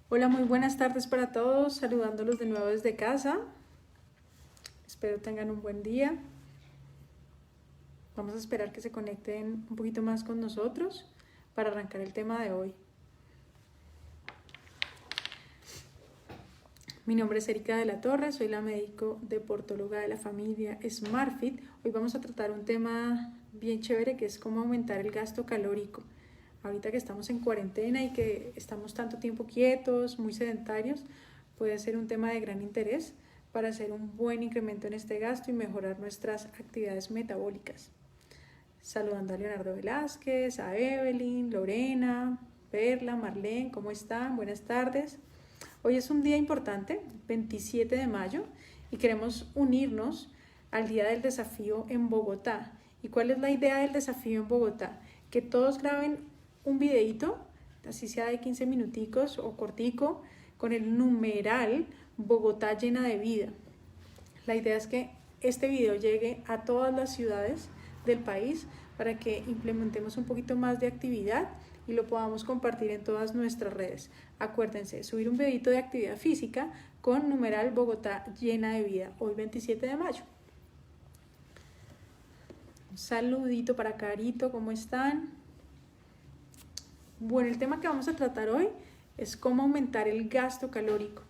Hola, muy buenas tardes para todos, saludándolos de nuevo desde casa. Espero tengan un buen día. Vamos a esperar que se conecten un poquito más con nosotros para arrancar el tema de hoy. Mi nombre es Erika de la Torre, soy la médico deportóloga de la familia SmartFit. Hoy vamos a tratar un tema bien chévere que es cómo aumentar el gasto calórico. Ahorita que estamos en cuarentena y que estamos tanto tiempo quietos, muy sedentarios, puede ser un tema de gran interés para hacer un buen incremento en este gasto y mejorar nuestras actividades metabólicas. Saludando a Leonardo Velázquez, a Evelyn, Lorena, Perla, Marlene, ¿cómo están? Buenas tardes. Hoy es un día importante, 27 de mayo, y queremos unirnos al Día del Desafío en Bogotá. ¿Y cuál es la idea del desafío en Bogotá? Que todos graben un videito, así sea de 15 minuticos o cortico, con el numeral Bogotá llena de vida. La idea es que este video llegue a todas las ciudades del país para que implementemos un poquito más de actividad y lo podamos compartir en todas nuestras redes. Acuérdense, subir un videito de actividad física con numeral Bogotá llena de vida, hoy 27 de mayo. Un saludito para Carito, ¿cómo están? Bueno, el tema que vamos a tratar hoy es cómo aumentar el gasto calórico.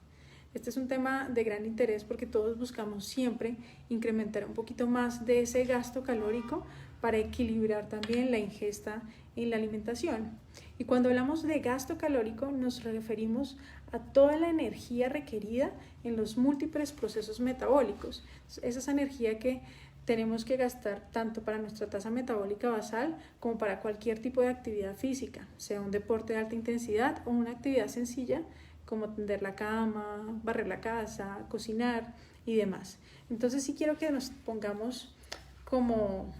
Este es un tema de gran interés porque todos buscamos siempre incrementar un poquito más de ese gasto calórico para equilibrar también la ingesta en la alimentación. Y cuando hablamos de gasto calórico nos referimos a toda la energía requerida en los múltiples procesos metabólicos. Es esa energía que tenemos que gastar tanto para nuestra tasa metabólica basal como para cualquier tipo de actividad física, sea un deporte de alta intensidad o una actividad sencilla como tender la cama, barrer la casa, cocinar y demás. Entonces sí quiero que nos pongamos como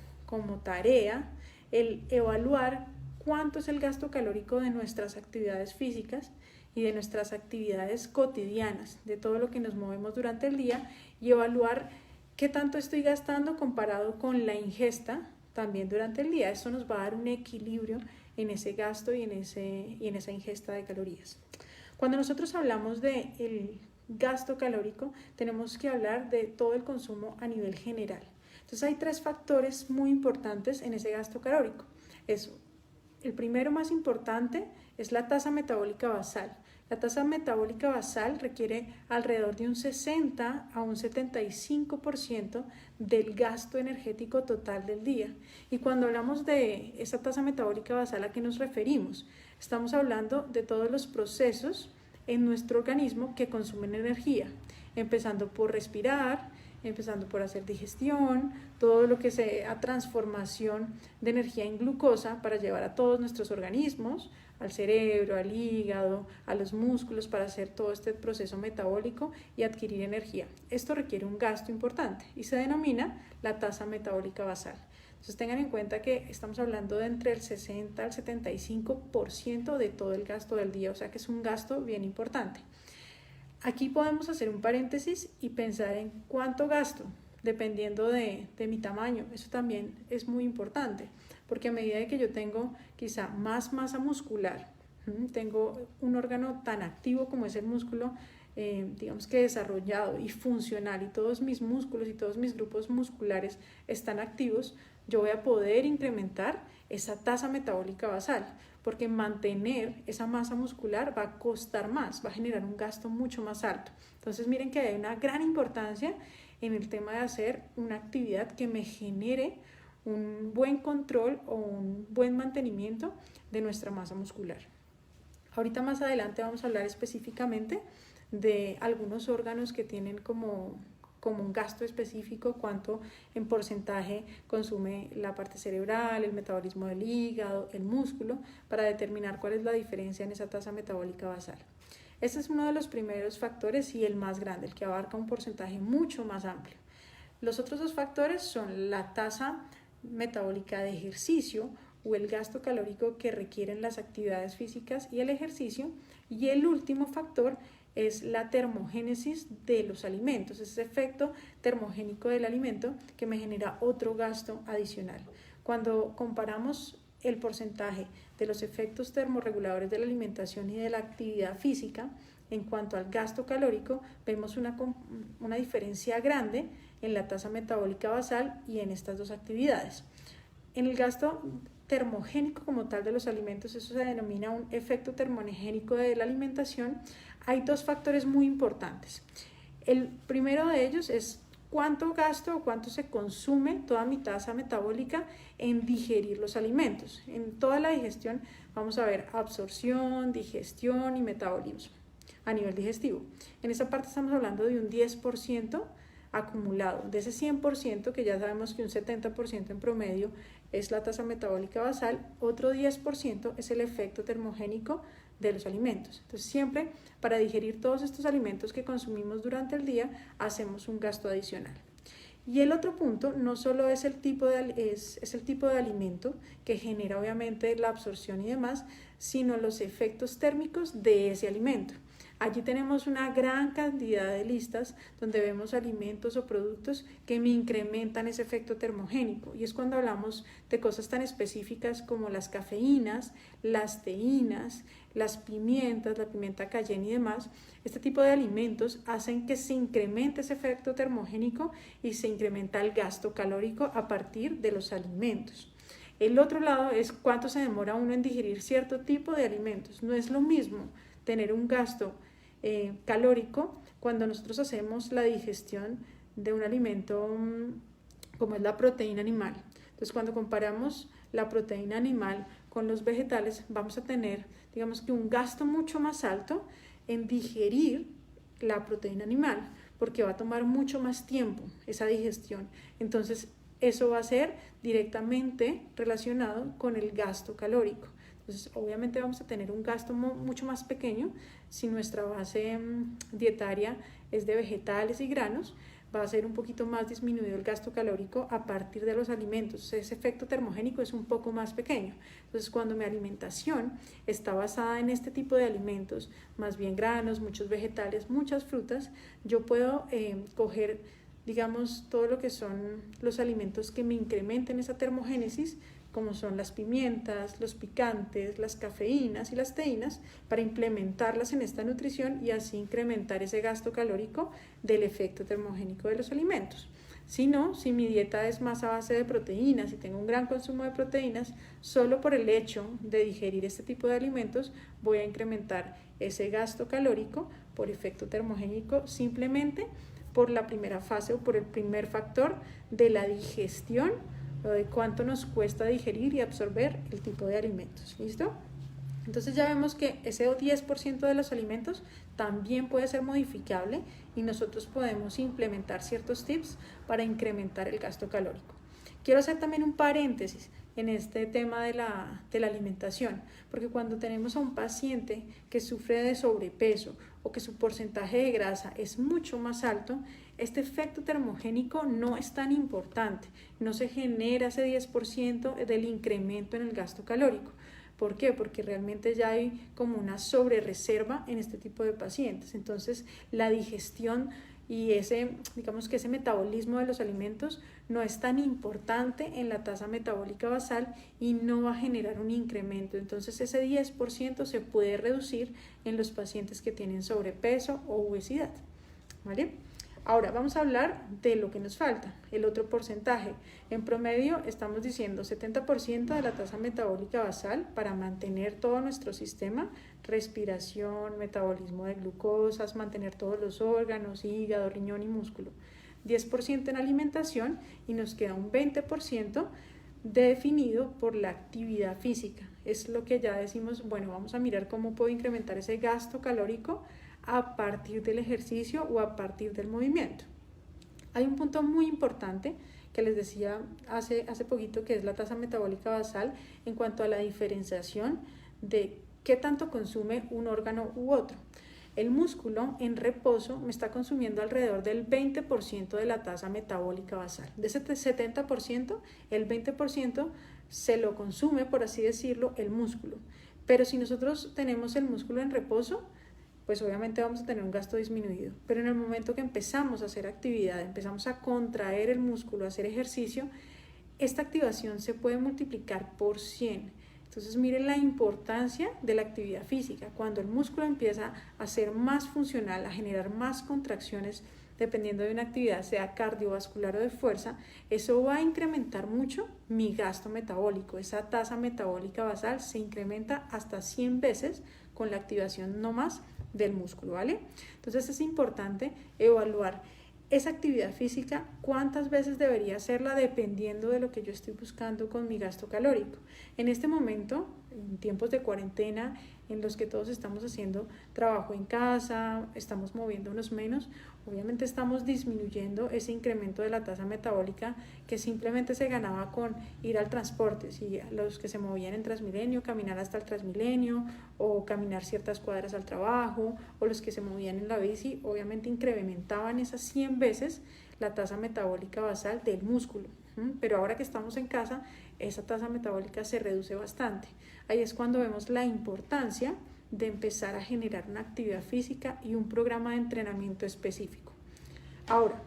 tarea el evaluar cuánto es el gasto calórico de nuestras actividades físicas y de nuestras actividades cotidianas, de todo lo que nos movemos durante el día, y evaluar qué tanto estoy gastando comparado con la ingesta también durante el día. Eso nos va a dar un equilibrio en ese gasto y en esa ingesta de calorías. Cuando nosotros hablamos del gasto calórico, tenemos que hablar de todo el consumo a nivel general. Entonces hay tres factores muy importantes en ese gasto calórico. El primero más importante es la tasa metabólica basal. La tasa metabólica basal requiere alrededor de un 60 a un 75% del gasto energético total del día. Y cuando hablamos de esa tasa metabólica basal, ¿a qué nos referimos? Estamos hablando de todos los procesos en nuestro organismo que consumen energía, empezando por respirar, empezando por hacer digestión, todo lo que sea transformación de energía en glucosa para llevar a todos nuestros organismos, al cerebro, al hígado, a los músculos, para hacer todo este proceso metabólico y adquirir energía. Esto requiere un gasto importante y se denomina la tasa metabólica basal. Entonces tengan en cuenta que estamos hablando de entre el 60 al 75% de todo el gasto del día, o sea que es un gasto bien importante. Aquí podemos hacer un paréntesis y pensar en cuánto gasto, dependiendo de mi tamaño. Eso también es muy importante, porque a medida de que yo tengo quizá más masa muscular, tengo un órgano tan activo como es el músculo, digamos que desarrollado y funcional, y todos mis músculos y todos mis grupos musculares están activos, yo voy a poder incrementar esa tasa metabólica basal, porque mantener esa masa muscular va a costar más, va a generar un gasto mucho más alto. Entonces miren que hay una gran importancia en el tema de hacer una actividad que me genere un buen control o un buen mantenimiento de nuestra masa muscular. Ahorita más adelante vamos a hablar específicamente de algunos órganos que tienen como un gasto específico, cuánto en porcentaje consume la parte cerebral, el metabolismo del hígado, el músculo, para determinar cuál es la diferencia en esa tasa metabólica basal. Este es uno de los primeros factores y el más grande, el que abarca un porcentaje mucho más amplio. Los otros dos factores son la tasa metabólica de ejercicio o el gasto calórico que requieren las actividades físicas y el ejercicio, y el último factor es la termogénesis de los alimentos, ese efecto termogénico del alimento que me genera otro gasto adicional. Cuando comparamos el porcentaje de los efectos termorreguladores de la alimentación y de la actividad física, en cuanto al gasto calórico, vemos una diferencia grande en la tasa metabólica basal y en estas dos actividades. En el gasto termogénico como tal de los alimentos, eso se denomina un efecto termogénico de la alimentación, hay dos factores muy importantes. El primero de ellos es cuánto gasto o cuánto se consume toda mi tasa metabólica en digerir los alimentos. En toda la digestión vamos a ver absorción, digestión y metabolismo a nivel digestivo. En esa parte estamos hablando de un 10% acumulado. De ese 100%, que ya sabemos que un 70% en promedio es la tasa metabólica basal, otro 10% es el efecto termogénico de los alimentos. Entonces siempre para digerir todos estos alimentos que consumimos durante el día hacemos un gasto adicional. Y el otro punto no solo es el tipo de alimento que genera obviamente la absorción y demás, sino los efectos térmicos de ese alimento. Allí tenemos una gran cantidad de listas donde vemos alimentos o productos que me incrementan ese efecto termogénico, y es cuando hablamos de cosas tan específicas como las cafeínas, las teínas, las pimientas, la pimienta cayenne y demás. Este tipo de alimentos hacen que se incremente ese efecto termogénico y se incrementa el gasto calórico a partir de los alimentos. El otro lado es cuánto se demora uno en digerir cierto tipo de alimentos. No es lo mismo tener un gasto calórico cuando nosotros hacemos la digestión de un alimento como es la proteína animal. Entonces, cuando comparamos la proteína animal con los vegetales, vamos a tener, digamos que un gasto mucho más alto en digerir la proteína animal, porque va a tomar mucho más tiempo esa digestión. Entonces, eso va a ser directamente relacionado con el gasto calórico. Entonces, obviamente vamos a tener un gasto mucho más pequeño si nuestra base dietaria es de vegetales y granos. Va a ser un poquito más disminuido el gasto calórico a partir de los alimentos. Ese efecto termogénico es un poco más pequeño. Entonces, cuando mi alimentación está basada en este tipo de alimentos, más bien granos, muchos vegetales, muchas frutas, yo puedo coger, digamos, todo lo que son los alimentos que me incrementen esa termogénesis, como son las pimientas, los picantes, las cafeínas y las teínas, para implementarlas en esta nutrición y así incrementar ese gasto calórico del efecto termogénico de los alimentos. Si no, si mi dieta es más a base de proteínas y tengo un gran consumo de proteínas, solo por el hecho de digerir este tipo de alimentos voy a incrementar ese gasto calórico por efecto termogénico, simplemente por la primera fase o por el primer factor de la digestión, o de cuánto nos cuesta digerir y absorber el tipo de alimentos. ¿Listo? Entonces ya vemos que ese 10% de los alimentos también puede ser modificable y nosotros podemos implementar ciertos tips para incrementar el gasto calórico. Quiero hacer también un paréntesis en este tema de la alimentación, porque cuando tenemos a un paciente que sufre de sobrepeso o que su porcentaje de grasa es mucho más alto, este efecto termogénico no es tan importante, no se genera ese 10% del incremento en el gasto calórico. ¿Por qué? Porque realmente ya hay como una sobrereserva en este tipo de pacientes. Entonces, la digestión y digamos que ese metabolismo de los alimentos no es tan importante en la tasa metabólica basal y no va a generar un incremento. Entonces, ese 10% se puede reducir en los pacientes que tienen sobrepeso o obesidad. ¿Vale? Ahora vamos a hablar de lo que nos falta, el otro porcentaje. En promedio estamos diciendo 70% de la tasa metabólica basal para mantener todo nuestro sistema, respiración, metabolismo de glucosas, mantener todos los órganos, hígado, riñón y músculo. 10% en alimentación y nos queda un 20% definido por la actividad física. Es lo que ya decimos, bueno, vamos a mirar cómo puedo incrementar ese gasto calórico a partir del ejercicio o a partir del movimiento. Hay un punto muy importante que les decía hace poquito, que es la tasa metabólica basal en cuanto a la diferenciación de qué tanto consume un órgano u otro. El músculo en reposo me está consumiendo alrededor del 20% de la tasa metabólica basal. De ese 70%, el 20% se lo consume, por así decirlo, el músculo. Pero si nosotros tenemos el músculo en reposo, pues obviamente vamos a tener un gasto disminuido. Pero en el momento que empezamos a hacer actividad, empezamos a contraer el músculo, a hacer ejercicio, esta activación se puede multiplicar por 100. Entonces miren la importancia de la actividad física. Cuando el músculo empieza a ser más funcional, a generar más contracciones, dependiendo de una actividad, sea cardiovascular o de fuerza, eso va a incrementar mucho mi gasto metabólico. Esa tasa metabólica basal se incrementa hasta 100 veces con la activación no más del músculo, ¿vale? Entonces es importante evaluar esa actividad física, cuántas veces debería hacerla dependiendo de lo que yo estoy buscando con mi gasto calórico. En este momento, en tiempos de cuarentena, en los que todos estamos haciendo trabajo en casa, estamos moviéndonos menos, obviamente estamos disminuyendo ese incremento de la tasa metabólica que simplemente se ganaba con ir al transporte. Si los que se movían en Transmilenio, caminar hasta el Transmilenio o caminar ciertas cuadras al trabajo, o los que se movían en la bici, obviamente incrementaban esas 100 veces la tasa metabólica basal del músculo. Pero ahora que estamos en casa, esa tasa metabólica se reduce bastante. Ahí es cuando vemos la importancia de empezar a generar una actividad física y un programa de entrenamiento específico. Ahora,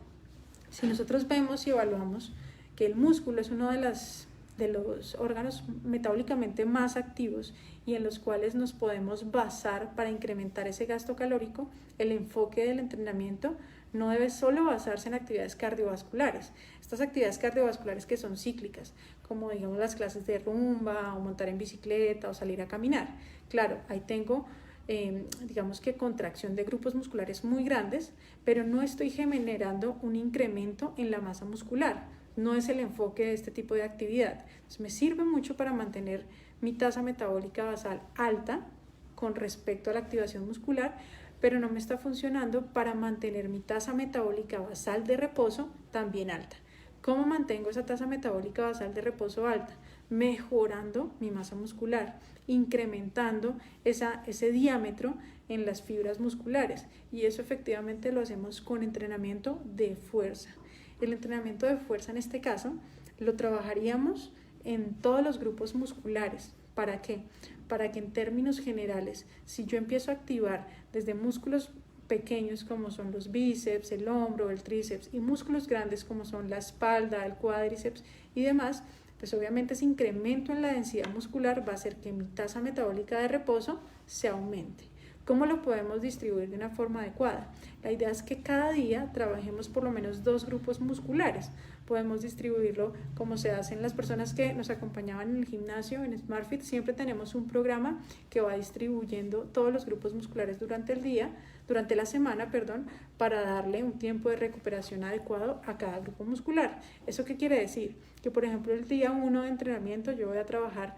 si nosotros vemos y evaluamos que el músculo es uno de los órganos metabólicamente más activos y en los cuales nos podemos basar para incrementar ese gasto calórico, el enfoque del entrenamiento no debe solo basarse en actividades cardiovasculares. Estas actividades cardiovasculares que son cíclicas, como digamos las clases de rumba o montar en bicicleta o salir a caminar. Claro, ahí tengo digamos que contracción de grupos musculares muy grandes, pero no estoy generando un incremento en la masa muscular. No es el enfoque de este tipo de actividad. Entonces me sirve mucho para mantener mi tasa metabólica basal alta con respecto a la activación muscular, pero no me está funcionando para mantener mi tasa metabólica basal de reposo también alta. ¿Cómo mantengo esa tasa metabólica basal de reposo alta? Mejorando mi masa muscular, incrementando ese diámetro en las fibras musculares, y eso efectivamente lo hacemos con entrenamiento de fuerza. El entrenamiento de fuerza en este caso lo trabajaríamos en todos los grupos musculares. ¿Para qué? Para que en términos generales, si yo empiezo a activar desde músculos pequeños como son los bíceps, el hombro, el tríceps, y músculos grandes como son la espalda, el cuádriceps y demás, pues obviamente ese incremento en la densidad muscular va a hacer que mi tasa metabólica de reposo se aumente. ¿Cómo lo podemos distribuir de una forma adecuada? La idea es que cada día trabajemos por lo menos 2 grupos musculares. Podemos distribuirlo como se hace en las personas que nos acompañaban en el gimnasio, en SmartFit. Siempre tenemos un programa que va distribuyendo todos los grupos musculares durante la semana, para darle un tiempo de recuperación adecuado a cada grupo muscular. ¿Eso qué quiere decir? Que por ejemplo el día 1 de entrenamiento yo voy a trabajar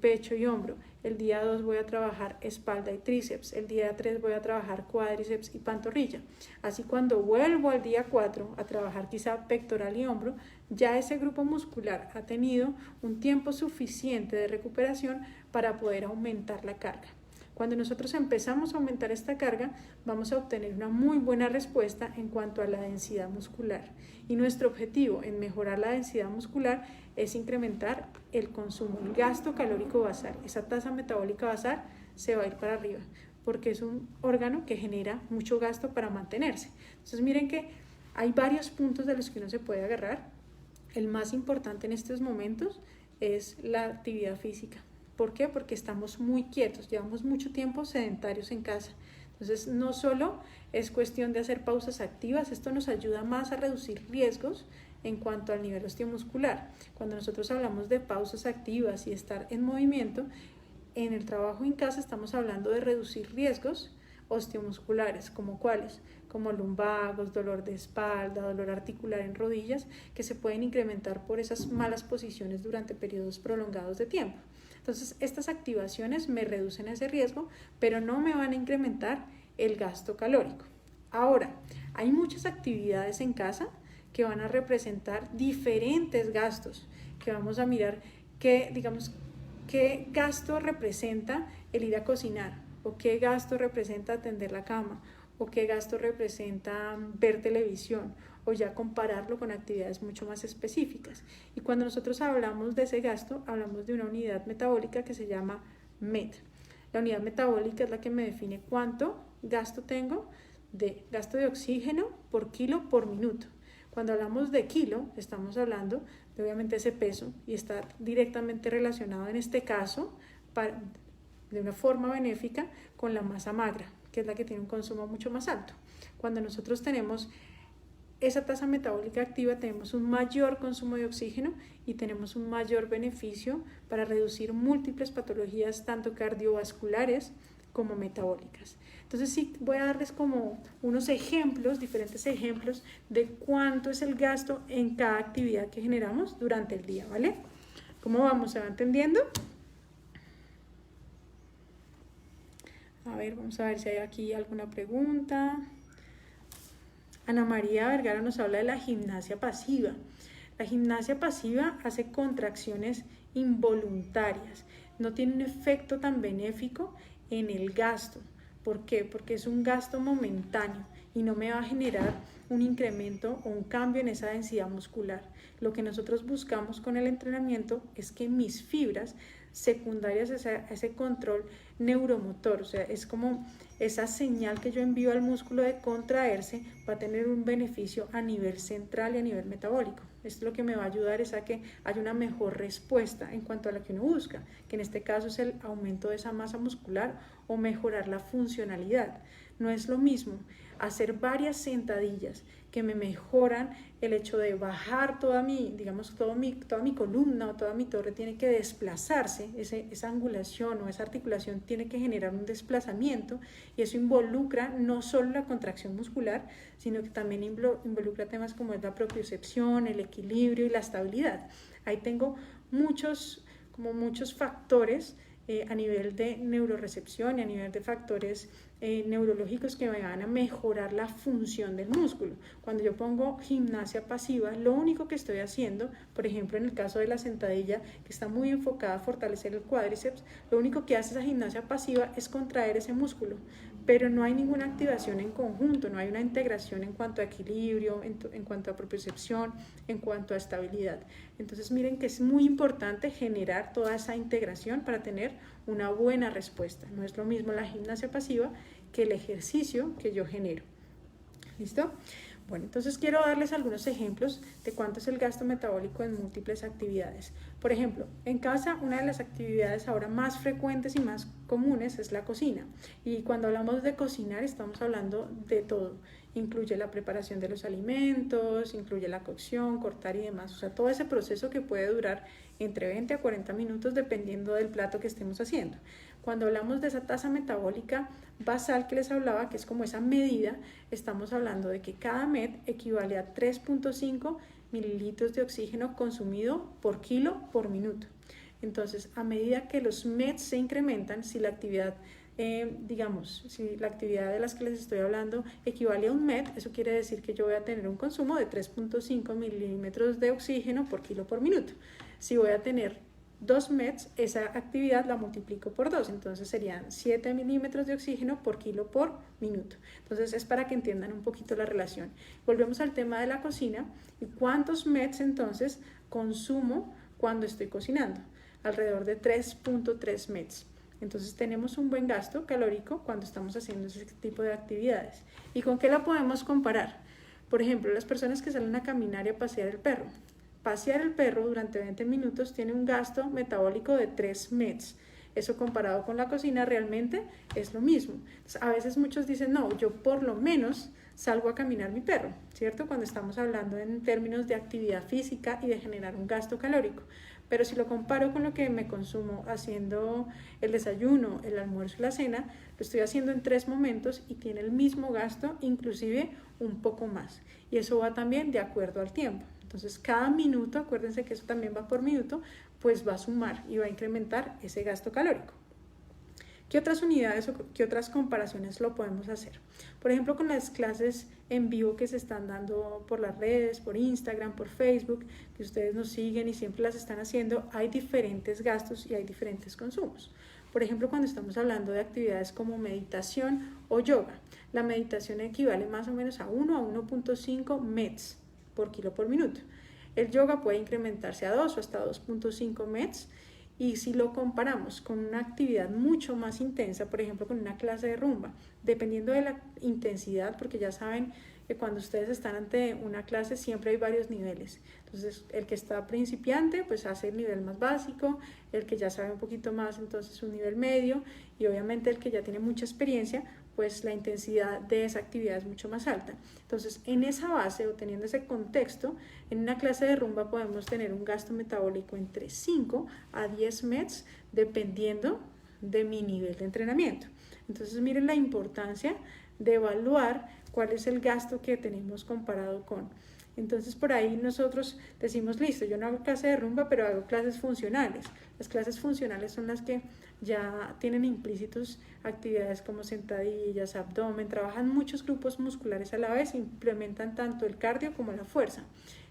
pecho y hombro, el día 2 voy a trabajar espalda y tríceps, el día 3 voy a trabajar cuádriceps y pantorrilla. Así cuando vuelvo al día 4 a trabajar quizá pectoral y hombro, ya ese grupo muscular ha tenido un tiempo suficiente de recuperación para poder aumentar la carga. Cuando nosotros empezamos a aumentar esta carga, vamos a obtener una muy buena respuesta en cuanto a la densidad muscular. Y nuestro objetivo en mejorar la densidad muscular es incrementar el consumo, el gasto calórico basal. Esa tasa metabólica basal se va a ir para arriba, porque es un órgano que genera mucho gasto para mantenerse. Entonces miren que hay varios puntos de los que uno se puede agarrar. El más importante en estos momentos es la actividad física. ¿Por qué? Porque estamos muy quietos, llevamos mucho tiempo sedentarios en casa. Entonces, no solo es cuestión de hacer pausas activas, esto nos ayuda más a reducir riesgos en cuanto al nivel osteomuscular. Cuando nosotros hablamos de pausas activas y estar en movimiento, en el trabajo en casa estamos hablando de reducir riesgos osteomusculares, como cuáles, como lumbagos, dolor de espalda, dolor articular en rodillas, que se pueden incrementar por esas malas posiciones durante periodos prolongados de tiempo. Entonces, estas activaciones me reducen ese riesgo, pero no me van a incrementar el gasto calórico. Ahora, hay muchas actividades en casa que van a representar diferentes gastos, que vamos a mirar qué gasto representa el ir a cocinar, o qué gasto representa atender la cama, o qué gasto representa ver televisión, o ya compararlo con actividades mucho más específicas. Y cuando nosotros hablamos de ese gasto, hablamos de una unidad metabólica que se llama MET. La unidad metabólica es la que me define cuánto gasto tengo de gasto de oxígeno por kilo por minuto. Cuando hablamos de kilo, estamos hablando de obviamente ese peso y está directamente relacionado en este caso de una forma benéfica con la masa magra, que es la que tiene un consumo mucho más alto. Cuando nosotros tenemos esa tasa metabólica activa, tenemos un mayor consumo de oxígeno y tenemos un mayor beneficio para reducir múltiples patologías, tanto cardiovasculares como metabólicas. Entonces sí voy a darles como unos ejemplos, diferentes ejemplos de cuánto es el gasto en cada actividad que generamos durante el día, ¿vale? ¿Cómo vamos? ¿Se va entendiendo? A ver, vamos a ver si hay aquí alguna pregunta. Ana María Vergara nos habla de la gimnasia pasiva. La gimnasia pasiva hace contracciones involuntarias, no tiene un efecto tan benéfico en el gasto. ¿Por qué? Porque es un gasto momentáneo y no me va a generar un incremento o un cambio en esa densidad muscular. Lo que nosotros buscamos con el entrenamiento es que mis fibras secundarias a ese control neuromotor, o sea, es como esa señal que yo envío al músculo de contraerse, va a tener un beneficio a nivel central y a nivel metabólico. Esto lo que me va a ayudar es a que haya una mejor respuesta en cuanto a lo que uno busca, que en este caso es el aumento de esa masa muscular o mejorar la funcionalidad. No es lo mismo hacer varias sentadillas que me mejoran el hecho de bajar toda mi columna o toda mi torre tiene que desplazarse, esa angulación o esa articulación tiene que generar un desplazamiento y eso involucra no solo la contracción muscular, sino que también involucra temas como es la propiocepción, el equilibrio y la estabilidad. Ahí tengo muchos factores a nivel de neurorecepción y a nivel de factores neurológicos que me van a mejorar la función del músculo. Cuando yo pongo gimnasia pasiva, lo único que estoy haciendo, por ejemplo en el caso de la sentadilla, que está muy enfocada a fortalecer el cuádriceps, lo único que hace esa gimnasia pasiva es contraer ese músculo, pero no hay ninguna activación en conjunto, no hay una integración en cuanto a equilibrio, en cuanto a propiocepción, en cuanto a estabilidad. Entonces miren que es muy importante generar toda esa integración para tener una buena respuesta. No es lo mismo la gimnasia pasiva que el ejercicio que yo genero. ¿Listo? Bueno, entonces quiero darles algunos ejemplos de cuánto es el gasto metabólico en múltiples actividades. Por ejemplo, en casa una de las actividades ahora más frecuentes y más comunes es la cocina. Y cuando hablamos de cocinar estamos hablando de todo. Incluye la preparación de los alimentos, incluye la cocción, cortar y demás. O sea, todo ese proceso que puede durar entre 20 a 40 minutos dependiendo del plato que estemos haciendo. Cuando hablamos de esa tasa metabólica basal que les hablaba, que es como esa medida, estamos hablando de que cada MET equivale a 3.5 mililitros de oxígeno consumido por kilo por minuto. Entonces, a medida que los METs se incrementan, si la actividad si la actividad de las que les estoy hablando equivale a un MET, eso quiere decir que yo voy a tener un consumo de 3.5 milímetros de oxígeno por kilo por minuto. Si voy a tener 2 METs, esa actividad la multiplico por 2, entonces serían 7 milímetros de oxígeno por kilo por minuto. Entonces es para que entiendan un poquito la relación. Volvemos al tema de la cocina y cuántos METs entonces consumo cuando estoy cocinando. Alrededor de 3.3 METs. Entonces tenemos un buen gasto calórico cuando estamos haciendo ese tipo de actividades. ¿Y con qué la podemos comparar? Por ejemplo, las personas que salen a caminar y a pasear el perro. Pasear el perro durante 20 minutos tiene un gasto metabólico de 3 METs. Eso comparado con la cocina realmente es lo mismo. Entonces, a veces muchos dicen, no, yo por lo menos salgo a caminar mi perro, ¿cierto? Cuando estamos hablando en términos de actividad física y de generar un gasto calórico. Pero si lo comparo con lo que me consumo haciendo el desayuno, el almuerzo y la cena, lo estoy haciendo en 3 momentos y tiene el mismo gasto, inclusive un poco más. Y eso va también de acuerdo al tiempo. Entonces, cada minuto, acuérdense que eso también va por minuto, pues va a sumar y va a incrementar ese gasto calórico. ¿Qué otras unidades o qué otras comparaciones lo podemos hacer? Por ejemplo, con las clases en vivo que se están dando por las redes, por Instagram, por Facebook, que ustedes nos siguen y siempre las están haciendo, hay diferentes gastos y hay diferentes consumos. Por ejemplo, cuando estamos hablando de actividades como meditación o yoga, la meditación equivale más o menos a 1 a 1.5 METs por kilo por minuto. El yoga puede incrementarse a 2 o hasta 2.5 METs Y si lo comparamos con una actividad mucho más intensa, por ejemplo con una clase de rumba, dependiendo de la intensidad, porque ya saben que cuando ustedes están ante una clase siempre hay varios niveles. Entonces el que está principiante pues hace el nivel más básico, el que ya sabe un poquito más entonces un nivel medio, y obviamente el que ya tiene mucha experiencia pues la intensidad de esa actividad es mucho más alta. Entonces en esa base o teniendo ese contexto, en una clase de rumba podemos tener un gasto metabólico entre 5 a 10 METs dependiendo de mi nivel de entrenamiento. Entonces miren la importancia de evaluar cuál es el gasto que tenemos comparado con. Entonces por ahí nosotros decimos, listo, yo no hago clase de rumba, pero hago clases funcionales. Las clases funcionales son las que ya tienen implícitos actividades como sentadillas, abdomen, trabajan muchos grupos musculares a la vez, implementan tanto el cardio como la fuerza.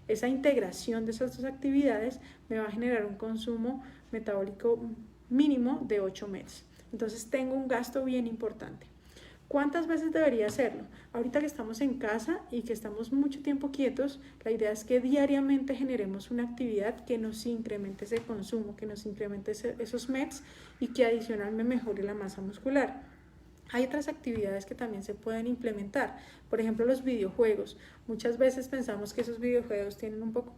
Esa integración de esas dos actividades me va a generar un consumo metabólico mínimo de 8 METs. Entonces tengo un gasto bien importante. ¿Cuántas veces debería hacerlo? Ahorita que estamos en casa y que estamos mucho tiempo quietos, la idea es que diariamente generemos una actividad que nos incremente ese consumo, que nos incremente esos METs y que adicional me mejore la masa muscular. Hay otras actividades que también se pueden implementar, por ejemplo los videojuegos. Muchas veces pensamos que esos videojuegos tienen un poco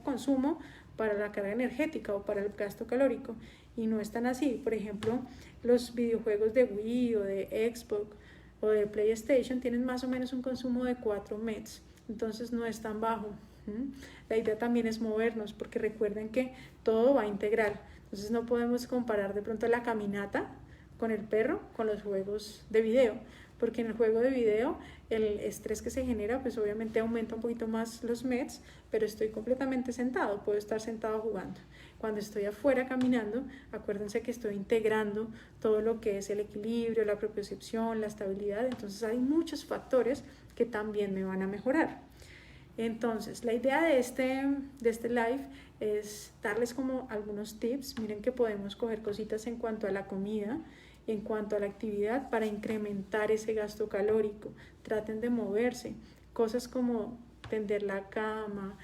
consumo para la carga energética o para el gasto calórico y no es tan así. Por ejemplo, los videojuegos de Wii o de Xbox o de PlayStation tienen más o menos un consumo de 4 METs, entonces no es tan bajo. La idea también es movernos porque recuerden que todo va integral, entonces no podemos comparar de pronto la caminata con el perro con los juegos de video, porque en el juego de video el estrés que se genera pues obviamente aumenta un poquito más los METs, pero estoy completamente sentado, puedo estar sentado jugando. Cuando estoy afuera caminando, acuérdense que estoy integrando todo lo que es el equilibrio, la propiocepción, la estabilidad, entonces hay muchos factores que también me van a mejorar. Entonces, la idea de este live es darles como algunos tips. Miren que podemos coger cositas en cuanto a la comida, en cuanto a la actividad para incrementar ese gasto calórico. Traten de moverse, cosas como tender la cama,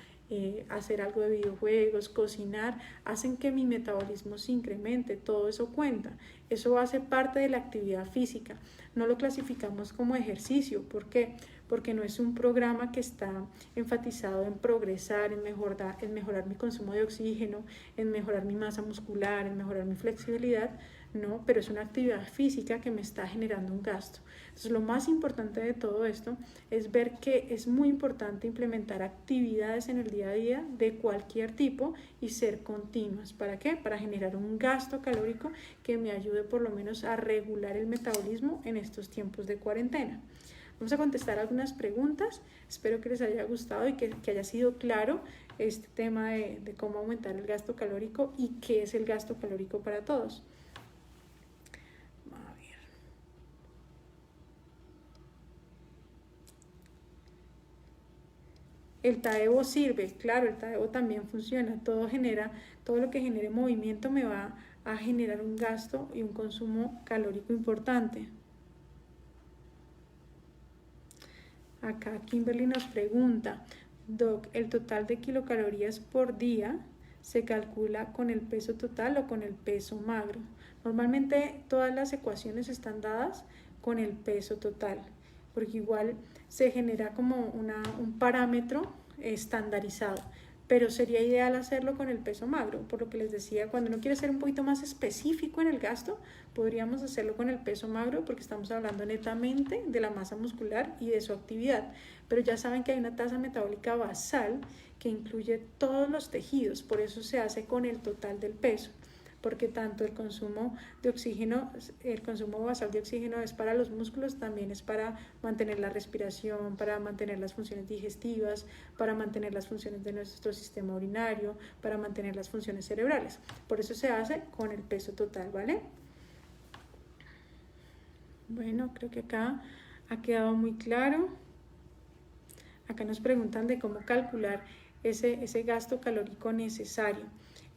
hacer algo de videojuegos, cocinar, hacen que mi metabolismo se incremente, todo eso cuenta, eso hace parte de la actividad física, no lo clasificamos como ejercicio. ¿Por qué? Porque no es un programa que está enfatizado en progresar, en mejorar mi consumo de oxígeno, en mejorar mi masa muscular, en mejorar mi flexibilidad, no, pero es una actividad física que me está generando un gasto. Entonces lo más importante de todo esto es ver que es muy importante implementar actividades en el día a día de cualquier tipo y ser continuas. ¿Para qué? Para generar un gasto calórico que me ayude por lo menos a regular el metabolismo en estos tiempos de cuarentena. Vamos a contestar algunas preguntas, espero que les haya gustado y que haya sido claro este tema de cómo aumentar el gasto calórico y qué es el gasto calórico para todos. A ver. El Taebo sirve, claro, el Taebo también funciona, todo lo que genere movimiento me va a generar un gasto y un consumo calórico importante. Acá Kimberly nos pregunta, Doc, ¿el total de kilocalorías por día se calcula con el peso total o con el peso magro? Normalmente todas las ecuaciones están dadas con el peso total, porque igual se genera como un parámetro estandarizado, pero sería ideal hacerlo con el peso magro. Por lo que les decía, cuando uno quiere ser un poquito más específico en el gasto, podríamos hacerlo con el peso magro porque estamos hablando netamente de la masa muscular y de su actividad. Pero ya saben que hay una tasa metabólica basal que incluye todos los tejidos, por eso se hace con el total del peso, porque tanto el consumo de oxígeno, el consumo basal de oxígeno es para los músculos, también es para mantener la respiración, para mantener las funciones digestivas, para mantener las funciones de nuestro sistema urinario, para mantener las funciones cerebrales. Por eso se hace con el peso total, ¿vale? Bueno, creo que acá ha quedado muy claro. Acá nos preguntan de cómo calcular ese gasto calórico necesario.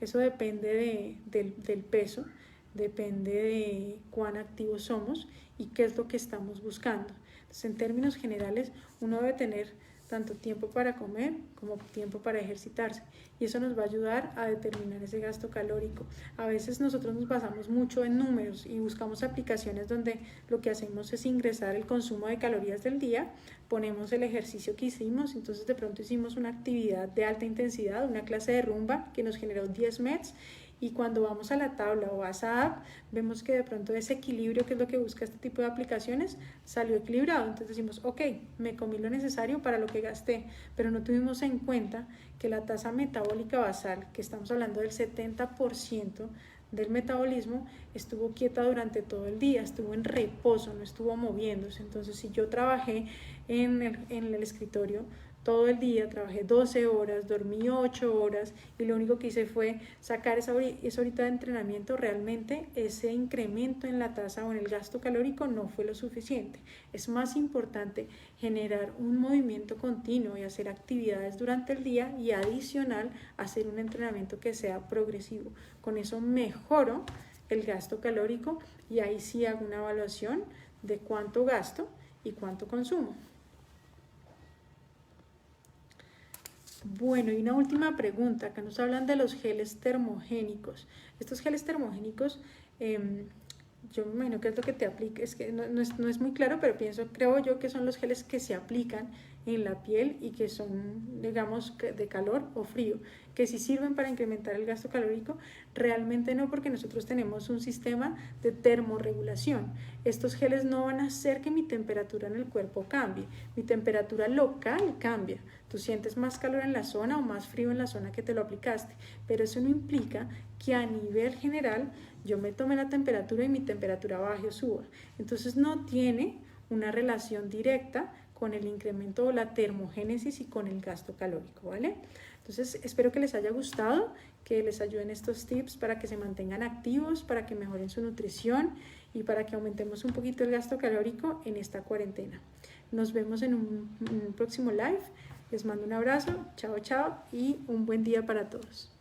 Eso depende del peso, depende de cuán activos somos y qué es lo que estamos buscando. Entonces, en términos generales, uno debe tener tanto tiempo para comer como tiempo para ejercitarse, y eso nos va a ayudar a determinar ese gasto calórico. A veces nosotros nos basamos mucho en números y buscamos aplicaciones donde lo que hacemos es ingresar el consumo de calorías del día, ponemos el ejercicio que hicimos, entonces de pronto hicimos una actividad de alta intensidad, una clase de rumba que nos generó 10 METs, y cuando vamos a la tabla o a esa app, vemos que de pronto ese equilibrio, que es lo que busca este tipo de aplicaciones, salió equilibrado. Entonces decimos, ok, me comí lo necesario para lo que gasté, pero no tuvimos en cuenta que la tasa metabólica basal, que estamos hablando del 70% del metabolismo, estuvo quieta durante todo el día, estuvo en reposo, no estuvo moviéndose. Entonces, si yo trabajé en el escritorio todo el día, trabajé 12 horas, dormí 8 horas y lo único que hice fue sacar esa horita de entrenamiento, realmente ese incremento en la tasa o en el gasto calórico no fue lo suficiente. Es más importante generar un movimiento continuo y hacer actividades durante el día, y adicional hacer un entrenamiento que sea progresivo. Con eso mejoro el gasto calórico y ahí sí hago una evaluación de cuánto gasto y cuánto consumo. Bueno, y una última pregunta. Acá nos hablan de los geles termogénicos. Estos geles termogénicos, yo me imagino que es lo que te aplica, es que no es muy claro, pero creo yo que son los geles que se aplican en la piel y que son, digamos, de calor o frío, que si sirven para incrementar el gasto calórico, realmente no, porque nosotros tenemos un sistema de termorregulación. Estos geles no van a hacer que mi temperatura en el cuerpo cambie, mi temperatura local cambia. Tú sientes más calor en la zona o más frío en la zona que te lo aplicaste, pero eso no implica que a nivel general yo me tome la temperatura y mi temperatura baje o suba. Entonces no tiene una relación directa con el incremento o la termogénesis y con el gasto calórico, ¿vale? Entonces espero que les haya gustado, que les ayuden estos tips para que se mantengan activos, para que mejoren su nutrición y para que aumentemos un poquito el gasto calórico en esta cuarentena. Nos vemos en un próximo live. Les mando un abrazo, chao, chao, y un buen día para todos.